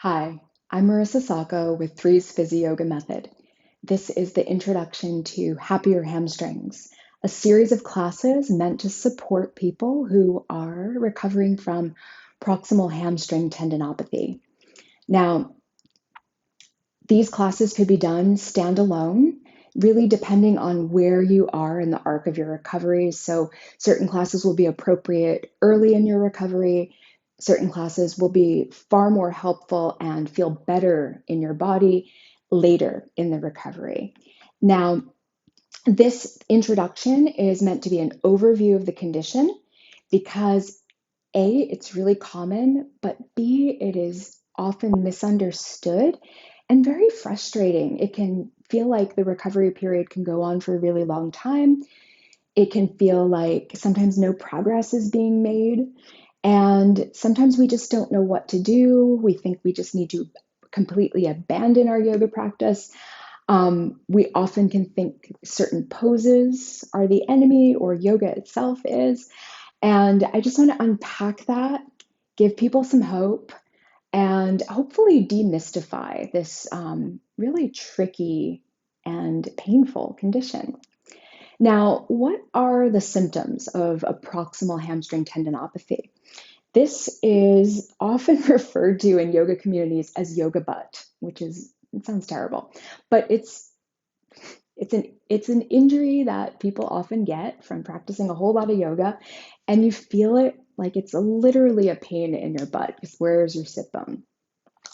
Hi, I'm Marisa Sako with Three's Physiyoga Method. This is the introduction to Happier Hamstrings, a series of classes meant to support people who are recovering from proximal hamstring tendinopathy. Now, these classes could be done standalone, really depending on where you are in the arc of your recovery. So, certain classes will be appropriate early in your recovery. Certain classes will be far more helpful and feel better in your body later in the recovery. Now, this introduction is meant to be an overview of the condition because A, it's really common, but B, it is often misunderstood and very frustrating. It can feel like the recovery period can go on for a really long time. It can feel like sometimes no progress is being made. And sometimes we just don't know what to do. We think we just need to completely abandon our yoga practice. We often can think certain poses are the enemy or yoga itself is. And I just want to unpack that, give people some hope, and hopefully demystify this really tricky and painful condition. Now, what are the symptoms of a proximal hamstring tendinopathy? This is often referred to in yoga communities as yoga butt, which is, it sounds terrible, but it's an injury that people often get from practicing a whole lot of yoga, and you feel it like it's literally a pain in your butt. Because where's your sit bone?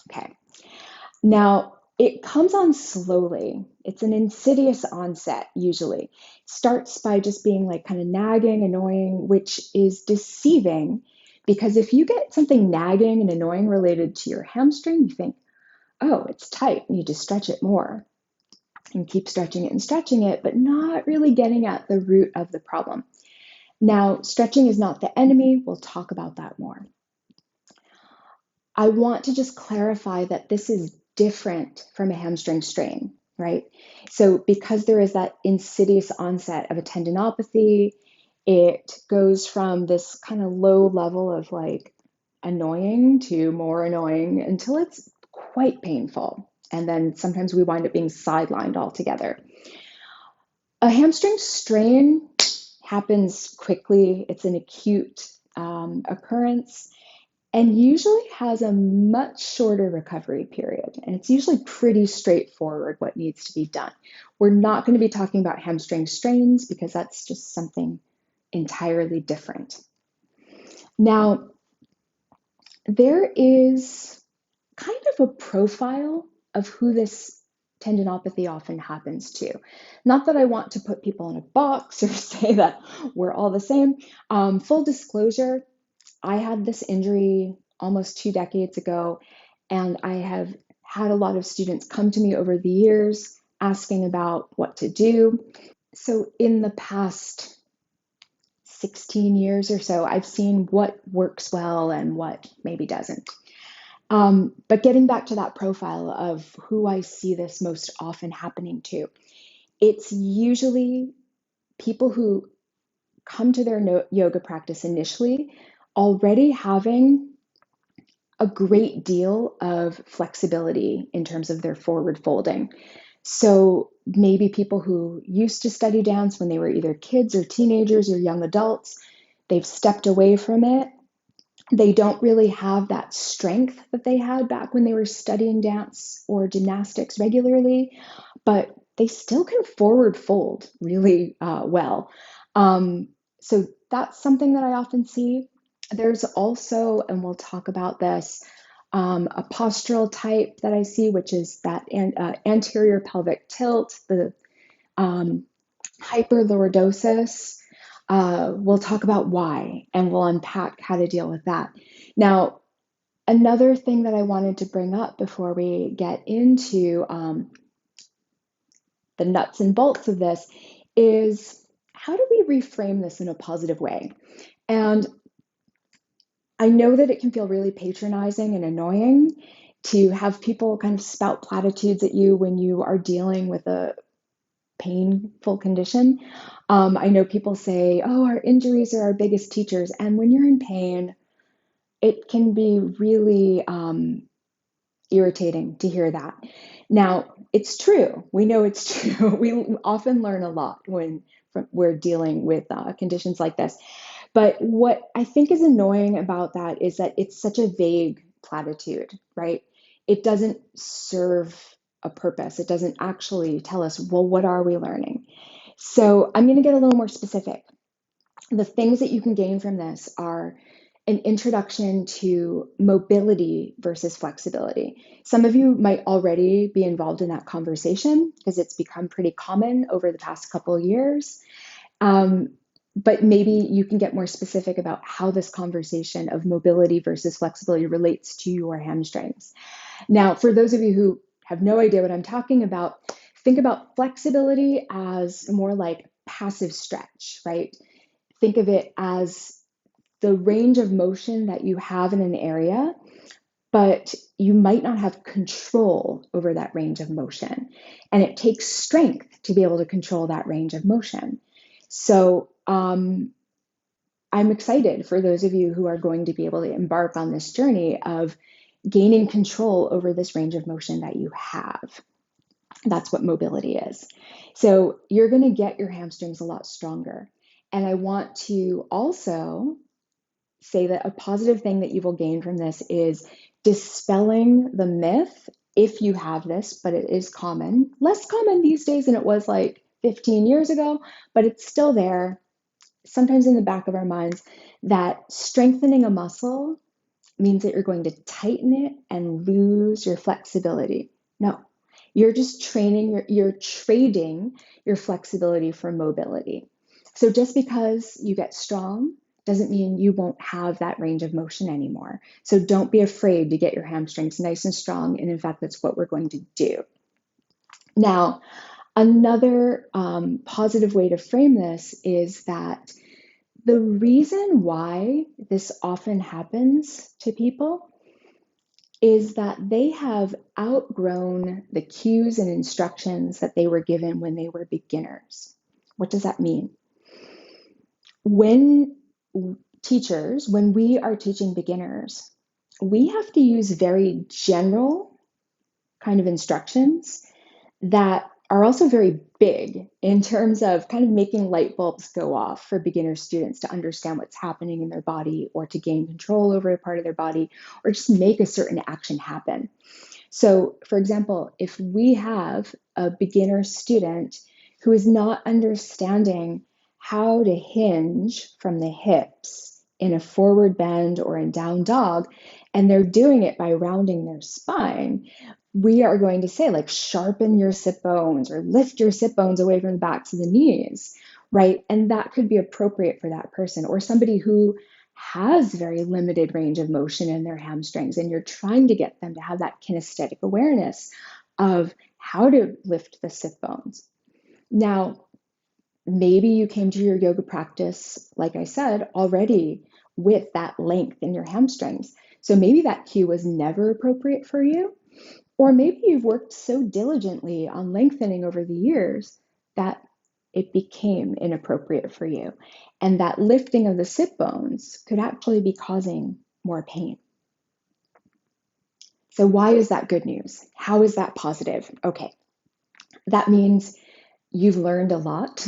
Okay. Now, it comes on slowly. It's an insidious onset usually. It starts by just being like kind of nagging, annoying, which is deceiving because if you get something nagging and annoying related to your hamstring, you think, oh, it's tight, you need to stretch it more and keep stretching it, but not really getting at the root of the problem. Now, stretching is not the enemy. We'll talk about that more. I want to just clarify that this is different from a hamstring strain, right? So, because there is that insidious onset of a tendinopathy, it goes from this kind of low level of like annoying to more annoying until it's quite painful. And then sometimes we wind up being sidelined altogether. A hamstring strain happens quickly, it's an acute occurrence and usually has a much shorter recovery period. And it's usually pretty straightforward what needs to be done. We're not going to be talking about hamstring strains because that's just something entirely different. Now, there is kind of a profile of who this tendinopathy often happens to. Not that I want to put people in a box or say that we're all the same. Full disclosure, I had this injury almost 2 decades ago, and I have had a lot of students come to me over the years asking about what to do. So, in the past 16 years or so, I've seen what works well and what maybe doesn't. But getting back to that profile of who I see this most often happening to, it's usually people who come to their yoga practice initially already having a great deal of flexibility in terms of their forward folding. So maybe people who used to study dance when they were either kids or teenagers or young adults, they've stepped away from it. They don't really have that strength that they had back when they were studying dance or gymnastics regularly, but they still can forward fold really well. So that's something that I often see. There's also, and we'll talk about this, a postural type that I see, which is that anterior pelvic tilt, the hyperlordosis. We'll talk about why, and we'll unpack how to deal with that. Now, another thing that I wanted to bring up before we get into the nuts and bolts of this is how do we reframe this in a positive way? And I know that it can feel really patronizing and annoying to have people kind of spout platitudes at you when you are dealing with a painful condition. I know people say, oh, our injuries are our biggest teachers. And when you're in pain, it can be really irritating to hear that. Now, it's true. We know it's true. We often learn a lot when we're dealing with conditions like this. But what I think is annoying about that is that it's such a vague platitude, right? It doesn't serve a purpose. It doesn't actually tell us, well, what are we learning? So I'm going to get a little more specific. The things that you can gain from this are an introduction to mobility versus flexibility. Some of you might already be involved in that conversation because it's become pretty common over the past couple of years. But maybe you can get more specific about how this conversation of mobility versus flexibility relates to your hamstrings. Now, for those of you who have no idea what I'm talking about, think about flexibility as more like passive stretch, right? Think of it as the range of motion that you have in an area, but you might not have control over that range of motion. And it takes strength to be able to control that range of motion. So I'm excited for those of you who are going to be able to embark on this journey of gaining control over this range of motion that you have. That's what mobility is. So you're going to get your hamstrings a lot stronger. And I want to also say that a positive thing that you will gain from this is dispelling the myth, if you have this, but it is common, less common these days than it was like 15 years ago, but it's still there, sometimes in the back of our minds, that strengthening a muscle means that you're going to tighten it and lose your flexibility. No, you're just you're trading your flexibility for mobility. So just because you get strong doesn't mean you won't have that range of motion anymore. So don't be afraid to get your hamstrings nice and strong. And in fact, that's what we're going to do. Now, another positive way to frame this is that the reason why this often happens to people is that they have outgrown the cues and instructions that they were given when they were beginners. What does that mean? When we are teaching beginners, we have to use very general kind of instructions that are also very big in terms of kind of making light bulbs go off for beginner students to understand what's happening in their body or to gain control over a part of their body or just make a certain action happen. So, for example, if we have a beginner student who is not understanding how to hinge from the hips in a forward bend or in down dog, and they're doing it by rounding their spine, we are going to say, like, sharpen your sit bones or lift your sit bones away from the backs of the knees, right? And that could be appropriate for that person, or somebody who has very limited range of motion in their hamstrings, and you're trying to get them to have that kinesthetic awareness of how to lift the sit bones. Now, maybe you came to your yoga practice, like I said, already with that length in your hamstrings. So maybe that cue was never appropriate for you. Or maybe you've worked so diligently on lengthening over the years that it became inappropriate for you. And that lifting of the sit bones could actually be causing more pain. So why is that good news? How is that positive? Okay, that means you've learned a lot.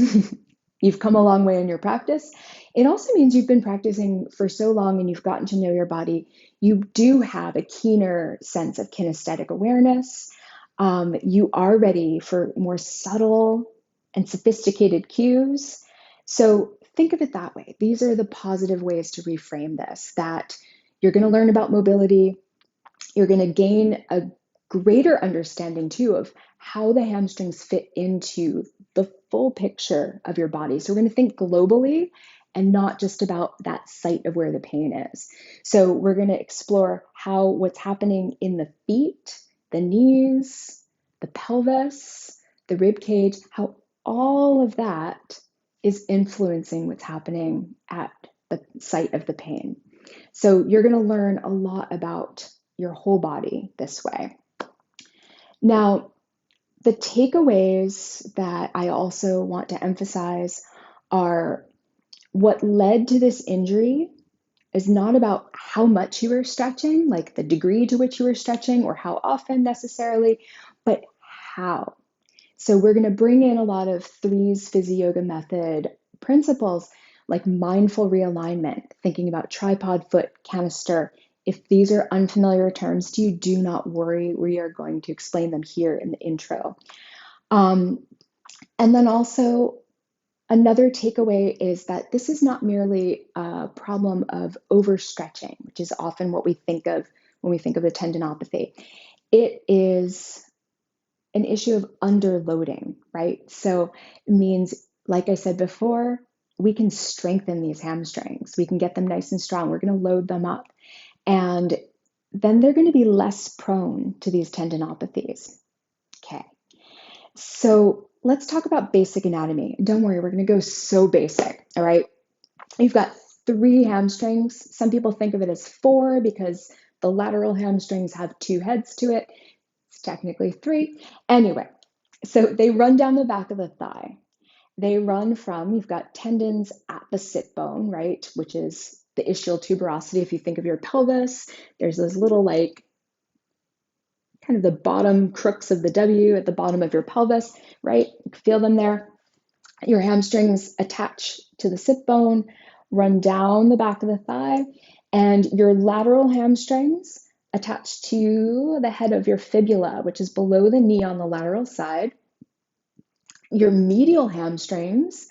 You've come a long way in your practice. It also means you've been practicing for so long and you've gotten to know your body. You do have a keener sense of kinesthetic awareness. You are ready for more subtle and sophisticated cues. So think of it that way. These are the positive ways to reframe this, that you're going to learn about mobility. You're going to gain a greater understanding too of how the hamstrings fit into the full picture of your body. So we're going to think globally and not just about that site of where the pain is. So we're going to explore how what's happening in the feet, the knees, the pelvis, the rib cage, how all of that is influencing what's happening at the site of the pain. So you're going to learn a lot about your whole body this way. Now, the takeaways that I also want to emphasize are what led to this injury is not about how much you are stretching, like the degree to which you are stretching or how often necessarily, but how. So we're going to bring in a lot of threes Physiyoga method principles like mindful realignment, thinking about tripod, foot, canister. If these are unfamiliar terms to you, do not worry. We are going to explain them here in the intro. And then also, another takeaway is that this is not merely a problem of overstretching, which is often what we think of when we think of the tendinopathy. It is an issue of underloading, right? So it means, like I said before, we can strengthen these hamstrings. We can get them nice and strong. We're going to load them up. And then they're going to be less prone to these tendinopathies. Okay. So let's talk about basic anatomy. Don't worry, we're going to go so basic. All right. You've got 3 hamstrings. Some people think of it as 4 because the lateral hamstrings have 2 heads to it. It's technically 3. Anyway, so they run down the back of the thigh. They run from, you've got tendons at the sit bone, right, which is the ischial tuberosity. If you think of your pelvis, there's those little like kind of the bottom crooks of the W at the bottom of your pelvis, right? You can feel them there. Your hamstrings attach to the sit bone, run down the back of the thigh, and your lateral hamstrings attach to the head of your fibula, which is below the knee on the lateral side. Your medial hamstrings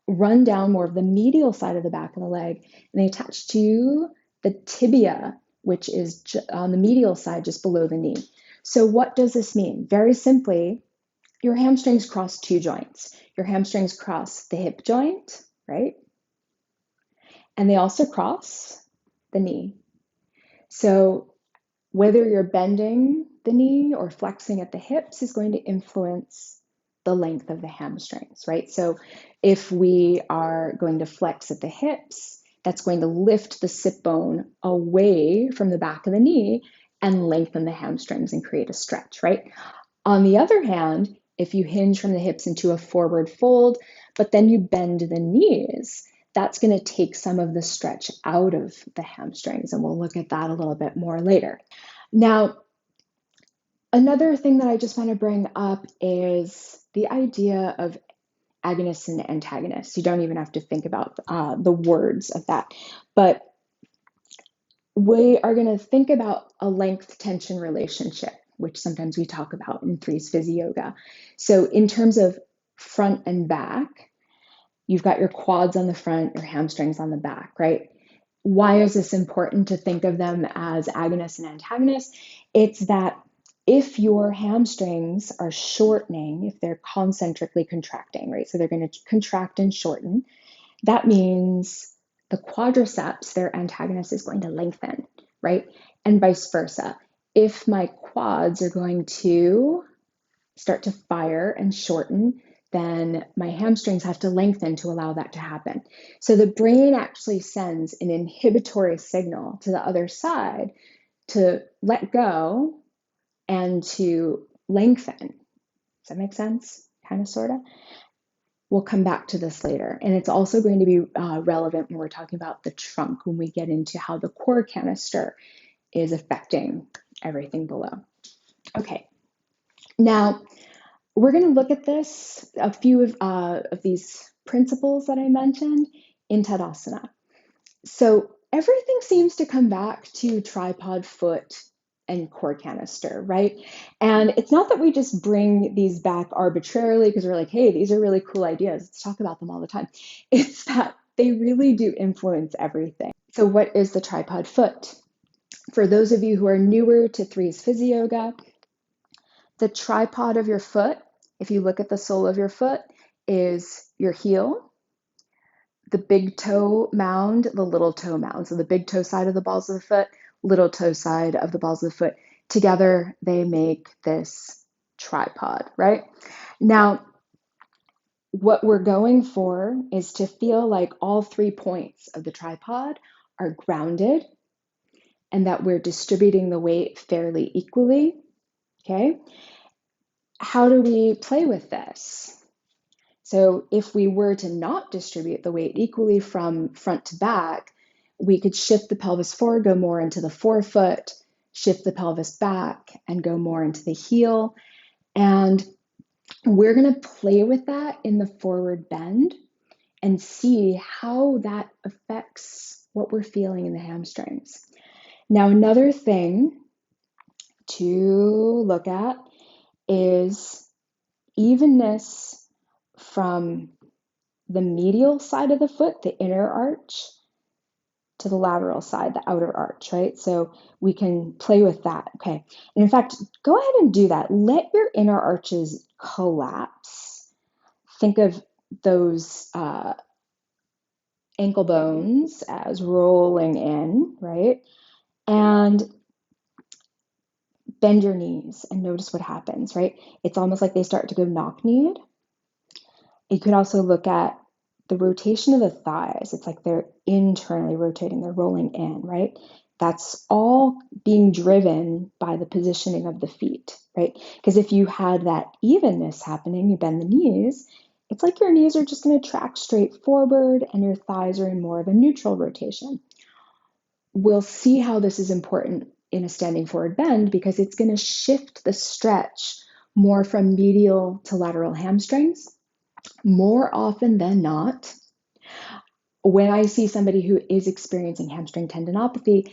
run down more of the medial side of the back of the leg, and they attach to the tibia, which is on the medial side, just below the knee. So what does this mean? Very simply, your hamstrings cross 2 joints. Your hamstrings cross the hip joint, right? And they also cross the knee. So whether you're bending the knee or flexing at the hips is going to influence the length of the hamstrings, right? So if we are going to flex at the hips, that's going to lift the sit bone away from the back of the knee and lengthen the hamstrings and create a stretch, right? On the other hand, if you hinge from the hips into a forward fold, but then you bend the knees, that's going to take some of the stretch out of the hamstrings, and we'll look at that a little bit more later. Now, another thing that I just want to bring up is the idea of agonists and antagonists. You don't even have to think about the words of that, but we are going to think about a length-tension relationship, which sometimes we talk about in threes Physiyoga. So in terms of front and back, you've got your quads on the front, your hamstrings on the back, right? Why is this important to think of them as agonists and antagonists? It's that if your hamstrings are shortening, if they're concentrically contracting, right? So they're going to contract and shorten. That means the quadriceps, their antagonist, is going to lengthen, right? And vice versa. If my quads are going to start to fire and shorten, then my hamstrings have to lengthen to allow that to happen. So the brain actually sends an inhibitory signal to the other side to let go and to lengthen. Does that make sense? Kind of, sort of. We'll come back to this later. And it's also going to be relevant when we're talking about the trunk, when we get into how the core canister is affecting everything below. Okay, now we're going to look at this, a few of these principles that I mentioned in Tadasana. So everything seems to come back to tripod, foot, and core canister, right? And it's not that we just bring these back arbitrarily because we're like, hey, these are really cool ideas. Let's talk about them all the time. It's that they really do influence everything. So what is the tripod foot? For those of you who are newer to threes Physiyoga, the tripod of your foot, if you look at the sole of your foot, is your heel, the big toe mound, the little toe mound. So the big toe side of the balls of the foot, little toe side of the balls of the foot. Together, they make this tripod, right? Now, what we're going for is to feel like all 3 points of the tripod are grounded and that we're distributing the weight fairly equally, okay? How do we play with this? So if we were to not distribute the weight equally from front to back, We could shift the pelvis forward, go more into the forefoot, shift the pelvis back and go more into the heel. And we're going to play with that in the forward bend and see how that affects what we're feeling in the hamstrings. Now, another thing to look at is evenness from the medial side of the foot, the inner arch, to the lateral side, the outer arch, right? So we can play with that, okay? And in fact, go ahead and do that. Let your inner arches collapse. Think of those ankle bones as rolling in, right? And bend your knees and notice what happens, right? It's almost like they start to go knock-kneed. You could also look at the rotation of the thighs. It's like they're internally rotating, they're rolling in, right? That's all being driven by the positioning of the feet, right? Because if you had that evenness happening, you bend the knees, it's like your knees are just going to track straight forward and your thighs are in more of a neutral rotation. We'll see how this is important in a standing forward bend because it's going to shift the stretch more from medial to lateral hamstrings. More often than not, when I see somebody who is experiencing hamstring tendinopathy,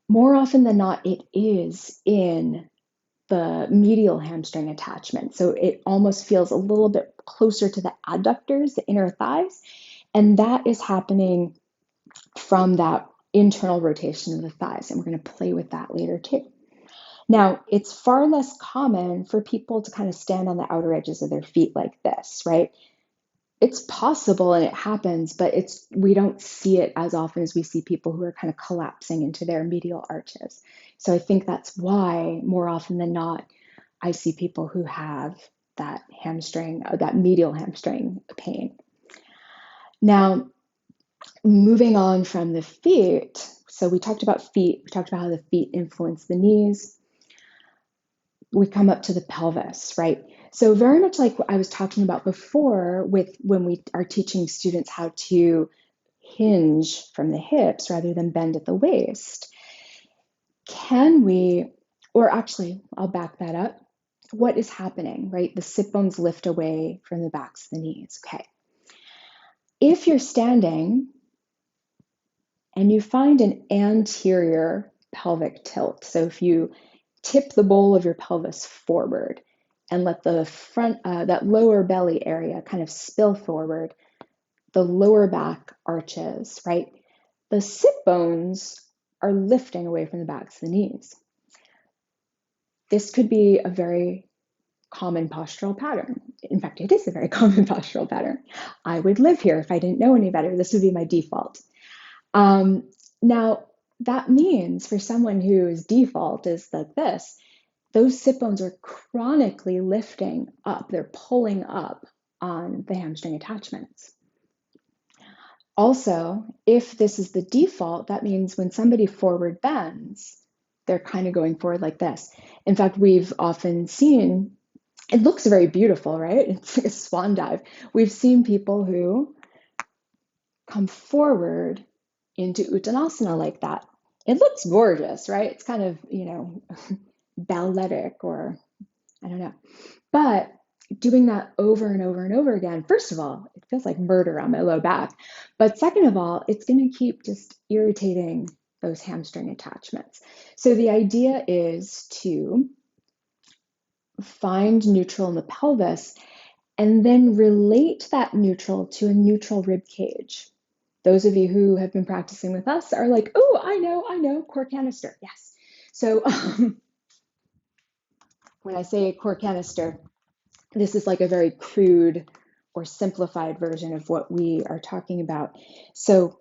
more often than not, it is in the medial hamstring attachment. So it almost feels a little bit closer to the adductors, the inner thighs, and that is happening from that internal rotation of the thighs. And we're going to play with that later too. Now, it's far less common for people to kind of stand on the outer edges of their feet like this, right? It's possible and it happens, but we don't see it as often as we see people who are kind of collapsing into their medial arches. So I think that's why more often than not, I see people who have that hamstring, that medial hamstring pain. Now, moving on from the feet, so we talked about feet, we talked about how the feet influence the knees. We come up to the pelvis, right? So very much like what I was talking about before with when we are teaching students how to hinge from the hips rather than bend at the waist, or actually, I'll back that up. What is happening, right? The sit bones lift away from the backs of the knees, okay? If you're standing and you find an anterior pelvic tilt, so if you tip the bowl of your pelvis forward and let the front, that lower belly area kind of spill forward, the lower back arches, right? The sit bones are lifting away from the backs of the knees. This could be a very common postural pattern. In fact, it is a very common postural pattern. I would live here if I didn't know any better. This would be my default. Now, that means for someone whose default is like this, those sit bones are chronically lifting up. They're pulling up on the hamstring attachments. Also, if this is the default, that means when somebody forward bends, they're kind of going forward like this. In fact, we've often seen, it looks very beautiful, right? It's like a swan dive. We've seen people who come forward into Uttanasana like that. It looks gorgeous, right? It's kind of, balletic, or I don't know. But doing that over and over and over again, first of all, it feels like murder on my low back. But second of all, it's going to keep just irritating those hamstring attachments. So the idea is to find neutral in the pelvis and then relate that neutral to a neutral rib cage. Those of you who have been practicing with us are like, oh, I know, core canister. Yes. So when I say core canister, this is like a very crude or simplified version of what we are talking about. So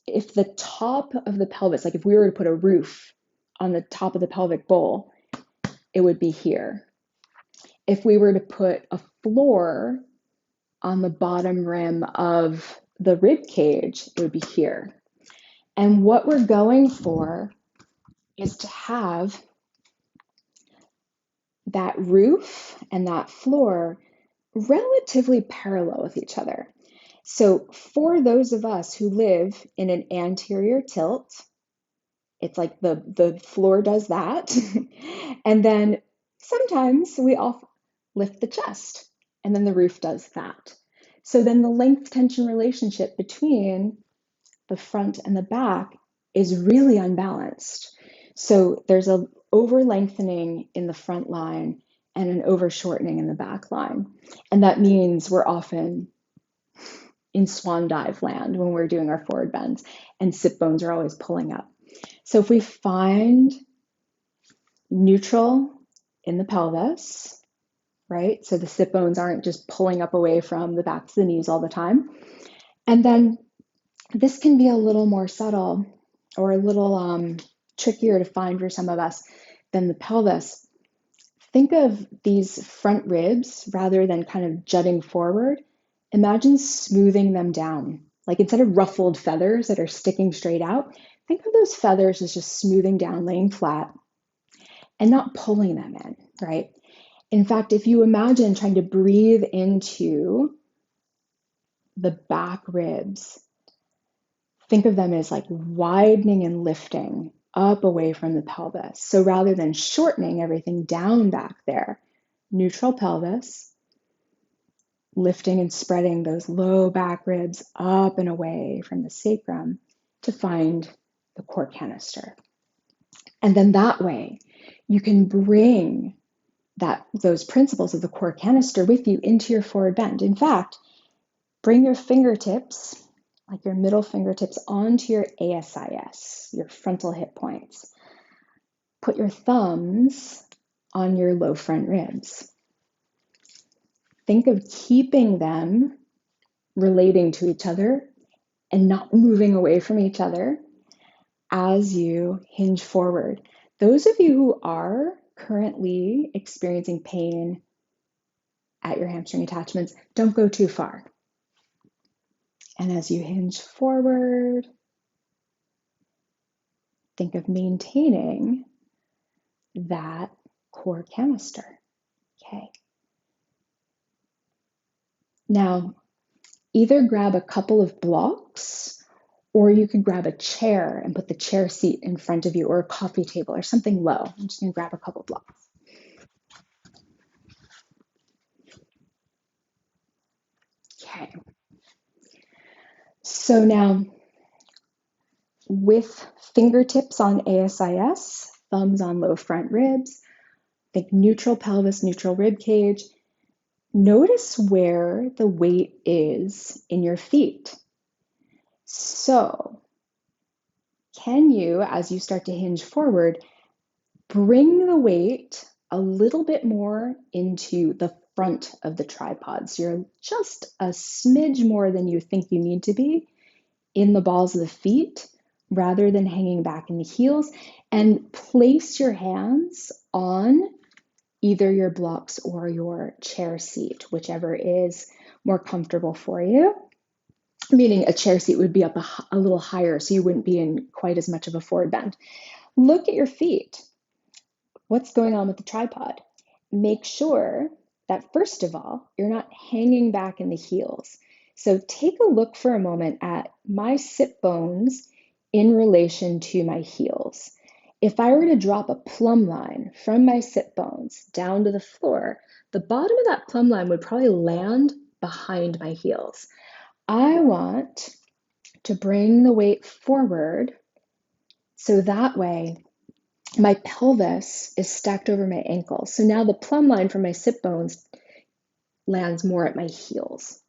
if the top of the pelvis, like if we were to put a roof on the top of the pelvic bowl, it would be here. If we were to put a floor on the bottom rim of the rib cage, it would be here. And what we're going for is to have that roof and that floor relatively parallel with each other. So for those of us who live in an anterior tilt, it's like the floor does that. And then sometimes we all lift the chest, and then the roof does that. So then the length tension relationship between the front and the back is really unbalanced. So there's a over lengthening in the front line and an over shortening in the back line. And that means we're often in swan dive land when we're doing our forward bends, and sit bones are always pulling up. So if we find neutral in the pelvis, right? So the sit bones aren't just pulling up away from the back to the knees all the time. And then this can be a little more subtle or a little trickier to find for some of us than the pelvis. Think of these front ribs rather than kind of jutting forward. Imagine smoothing them down. Like instead of ruffled feathers that are sticking straight out, think of those feathers as just smoothing down, laying flat, and not pulling them in, right? In fact, if you imagine trying to breathe into the back ribs, think of them as like widening and lifting up away from the pelvis. So rather than shortening everything down back there, neutral pelvis, lifting and spreading those low back ribs up and away from the sacrum to find the core canister. And then that way you can bring those principles of the core canister with you into your forward bend. In fact, bring your fingertips, like your middle fingertips, onto your ASIS, your frontal hip points. Put your thumbs on your low front ribs. Think of keeping them relating to each other and not moving away from each other as you hinge forward. Those of you who are currently experiencing pain at your hamstring attachments, don't go too far. And as you hinge forward, think of maintaining that core canister. Okay. Now, either grab a couple of blocks, or you could grab a chair and put the chair seat in front of you, or a coffee table or something low. I'm just going to grab a couple blocks. Okay. So now, with fingertips on ASIS, thumbs on low front ribs, think neutral pelvis, neutral rib cage. Notice where the weight is in your feet. So, can you, as you start to hinge forward, bring the weight a little bit more into the front of the tripod? So you're just a smidge more than you think you need to be in the balls of the feet rather than hanging back in the heels, and place your hands on either your blocks or your chair seat, whichever is more comfortable for you. Meaning a chair seat would be up a little higher, so you wouldn't be in quite as much of a forward bend. Look at your feet. What's going on with the tripod? Make sure that, first of all, you're not hanging back in the heels. So take a look for a moment at my sit bones in relation to my heels. If I were to drop a plumb line from my sit bones down to the floor, the bottom of that plumb line would probably land behind my heels. I want to bring the weight forward so that way my pelvis is stacked over my ankles. So now the plumb line from my sit bones lands more at my heels.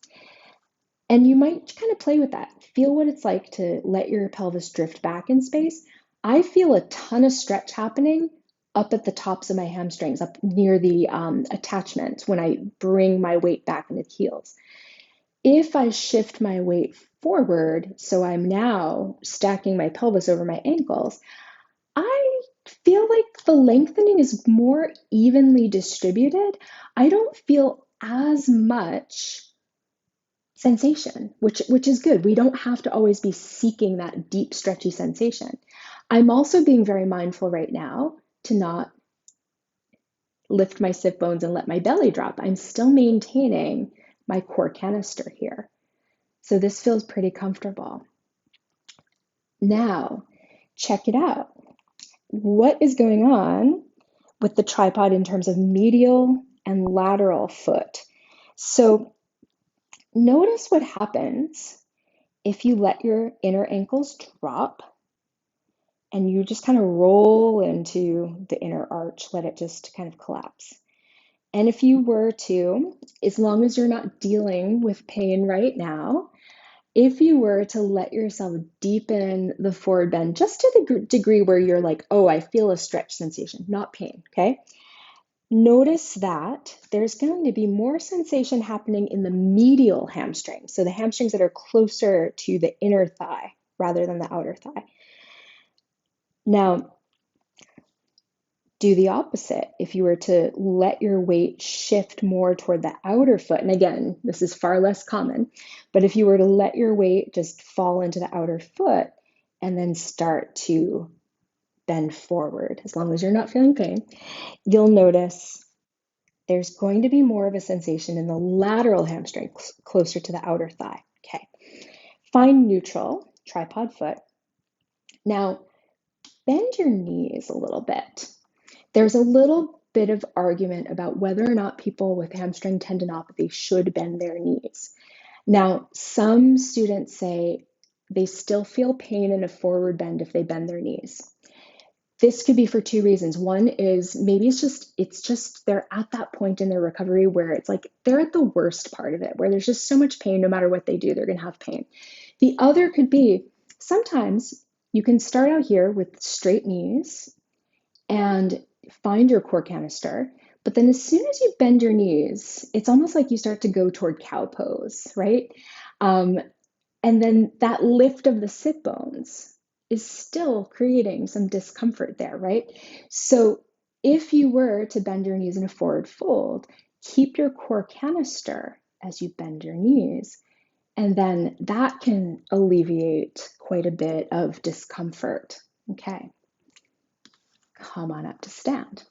And you might kind of play with that. Feel what it's like to let your pelvis drift back in space. I feel a ton of stretch happening up at the tops of my hamstrings, up near the attachment when I bring my weight back into the heels. If I shift my weight forward, so I'm now stacking my pelvis over my ankles, I feel like the lengthening is more evenly distributed. I don't feel as much sensation, which is good. We don't have to always be seeking that deep, stretchy sensation. I'm also being very mindful right now to not lift my sit bones and let my belly drop. I'm still maintaining my core canister here. So this feels pretty comfortable. Now, check it out. What is going on with the tripod in terms of medial and lateral foot? So notice what happens if you let your inner ankles drop and you just kind of roll into the inner arch, let it just kind of collapse. And if you were to, as long as you're not dealing with pain right now, if you were to let yourself deepen the forward bend just to the degree where you're like, oh, I feel a stretch sensation, not pain, okay? Notice that there's going to be more sensation happening in the medial hamstring, so the hamstrings that are closer to the inner thigh rather than the outer thigh. Now, do the opposite. If you were to let your weight shift more toward the outer foot, and again, this is far less common, but if you were to let your weight just fall into the outer foot and then start to bend forward, as long as you're not feeling pain, you'll notice there's going to be more of a sensation in the lateral hamstring closer to the outer thigh. Okay. Find neutral, tripod foot. Now, bend your knees a little bit. There's a little bit of argument about whether or not people with hamstring tendinopathy should bend their knees. Now, some students say they still feel pain in a forward bend if they bend their knees. This could be for two reasons. One is maybe it's just they're at that point in their recovery where it's like they're at the worst part of it, where there's just so much pain, no matter what they do, they're going to have pain. The other could be sometimes you can start out here with straight knees and find your core canister. But then as soon as you bend your knees, it's almost like you start to go toward cow pose, right? Um, and then that lift of the sit bones is still creating some discomfort there, right? So if you were to bend your knees in a forward fold, keep your core canister as you bend your knees. And then that can alleviate quite a bit of discomfort. Okay. Come on up to stand.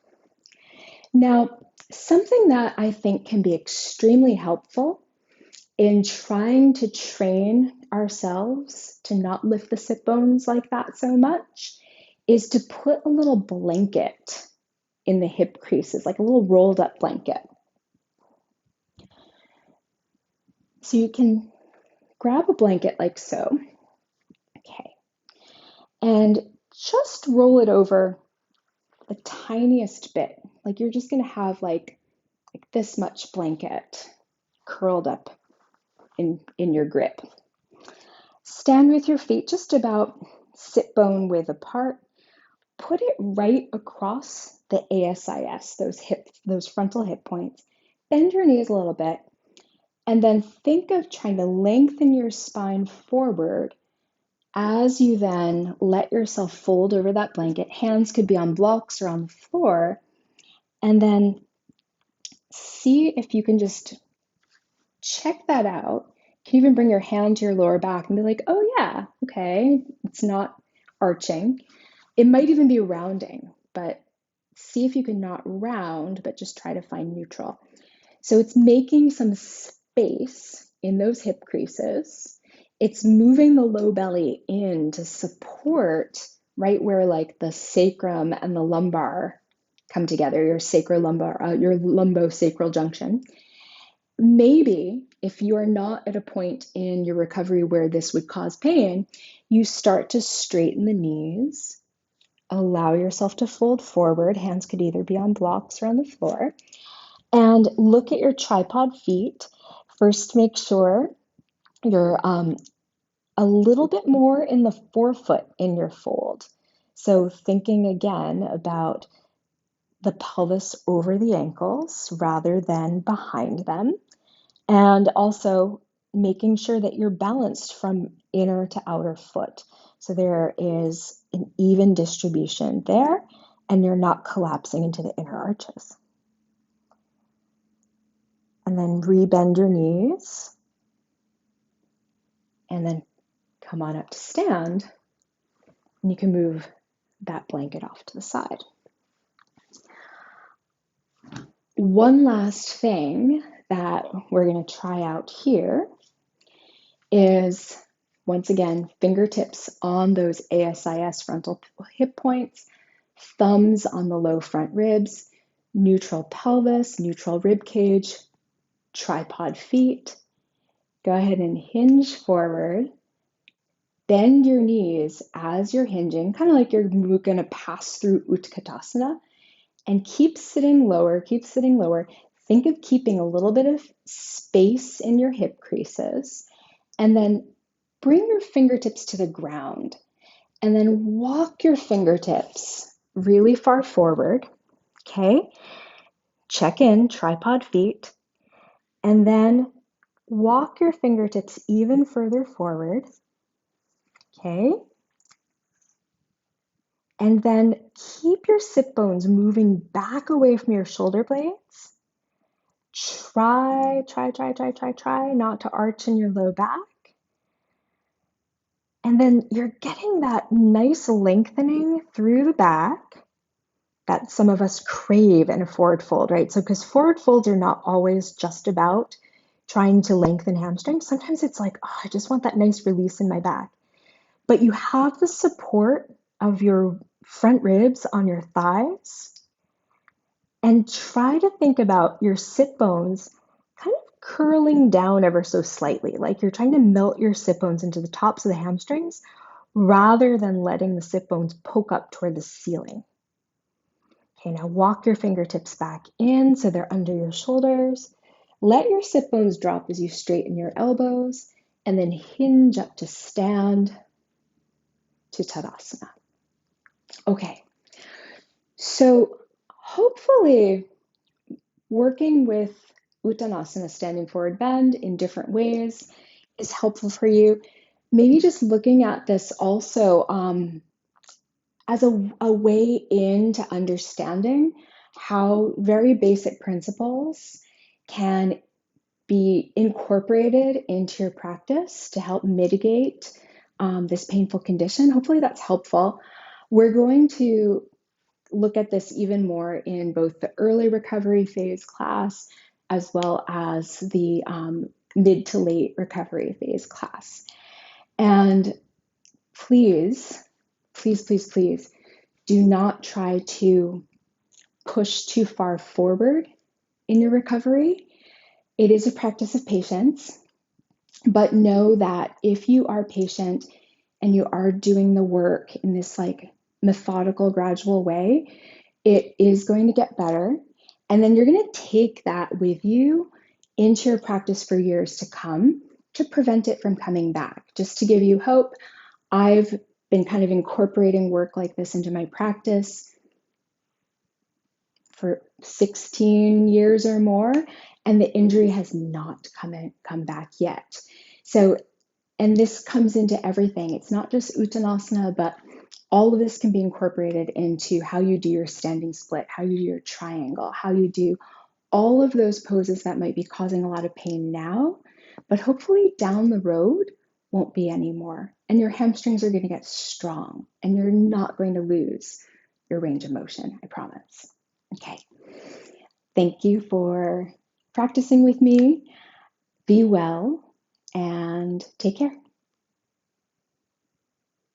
Now, something that I think can be extremely helpful in trying to train ourselves to not lift the sit bones like that so much is to put a little blanket in the hip creases, like a little rolled up blanket. So you can grab a blanket like so, okay, and just roll it over the tiniest bit. Like you're just gonna have like this much blanket curled up in your grip. Stand with your feet just about sit bone width apart. Put it right across the ASIS, those frontal hip points. Bend your knees a little bit, and then think of trying to lengthen your spine forward as you then let yourself fold over that blanket. Hands could be on blocks or on the floor, and then see if you can just check that out. You can even bring your hand to your lower back and be like, oh yeah, okay, it's not arching. It might even be rounding, but see if you can not round, but just try to find neutral. So it's making some space in those hip creases. It's moving the low belly in to support right where like the sacrum and the lumbar come together, your sacrolumbar, your lumbosacral junction. Maybe if you are not at a point in your recovery where this would cause pain, you start to straighten the knees, allow yourself to fold forward. Hands could either be on blocks or on the floor. And look at your tripod feet. First, make sure you're a little bit more in the forefoot in your fold. So thinking again about the pelvis over the ankles rather than behind them. And also making sure that you're balanced from inner to outer foot. So there is an even distribution there, and you're not collapsing into the inner arches. And then rebend your knees, and then come on up to stand, and you can move that blanket off to the side. One last thing that we're going to try out here is, once again, fingertips on those ASIS frontal hip points, thumbs on the low front ribs, neutral pelvis, neutral rib cage, tripod feet. Go ahead and hinge forward. Bend your knees as you're hinging, kind of like you're going to pass through Utkatasana, and keep sitting lower, keep sitting lower. Think of keeping a little bit of space in your hip creases, and then bring your fingertips to the ground, and then walk your fingertips really far forward. Okay, check in, tripod feet, and then walk your fingertips even further forward. Okay, and then keep your sit bones moving back away from your shoulder blades. Try not to arch in your low back. And then you're getting that nice lengthening through the back that some of us crave in a forward fold, right? So, because forward folds are not always just about trying to lengthen hamstrings. Sometimes it's like, oh, I just want that nice release in my back. But you have the support of your front ribs on your thighs. And try to think about your sit bones kind of curling down ever so slightly, like you're trying to melt your sit bones into the tops of the hamstrings rather than letting the sit bones poke up toward the ceiling. Okay, now walk your fingertips back in so they're under your shoulders. Let your sit bones drop as you straighten your elbows, and then hinge up to stand to Tadasana. Okay, so hopefully working with Uttanasana, standing forward bend, in different ways is helpful for you. Maybe just looking at this also as a way into understanding how very basic principles can be incorporated into your practice to help mitigate this painful condition. Hopefully that's helpful. We're going to look at this even more in both the early recovery phase class as well as the mid to late recovery phase class. And please, please, please, please do not try to push too far forward in your recovery. It is a practice of patience, but know that if you are patient and you are doing the work in this like methodical, gradual way, it is going to get better. And then you're going to take that with you into your practice for years to come to prevent it from coming back. Just to give you hope, I've been kind of incorporating work like this into my practice for 16 years or more, and the injury has not come back yet. So, and this comes into everything. It's not just Uttanasana, but all of this can be incorporated into how you do your standing split, how you do your triangle, how you do all of those poses that might be causing a lot of pain now, but hopefully down the road won't be anymore. And your hamstrings are going to get strong and you're not going to lose your range of motion, I promise. Okay. Thank you for practicing with me. Be well and take care.